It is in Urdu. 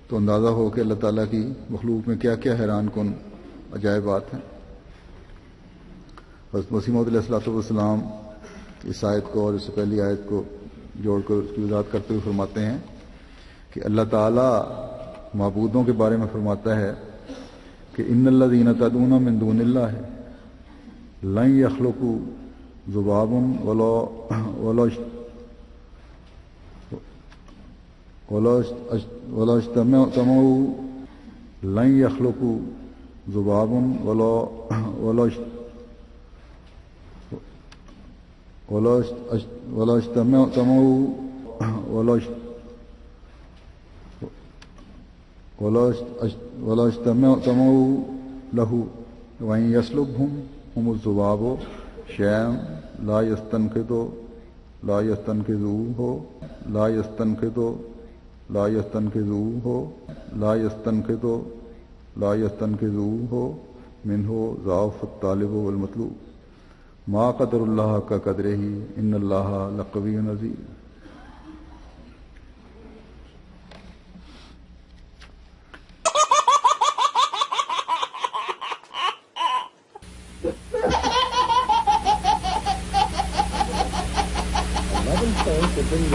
تو اندازہ ہو کہ اللہ تعالیٰ کی مخلوق میں کیا کیا حیران کن عجائبات ہیں۔ حضرت مسیح موعود علیہ الصلوۃ والسلام اس آیت کو اور اس سے پہلی آیت کو جوڑ کر اس کی وضاحت کرتے ہوئے فرماتے ہیں کہ اللہ تعالیٰ معبودوں کے بارے میں فرماتا ہے کہ ان الذین تدعون من دون اللہ لن یخلقوا ذبابا ولا اجتمعوا لن يخلقوا ذبابا ولا اجتمعوا له وإن يسلبهم الذباب شيئا لا يستنقذوه منه ضعف الطالب والمطلوب ما قدر الله حق قدره ان الله لقوي عزيز۔ Phones have been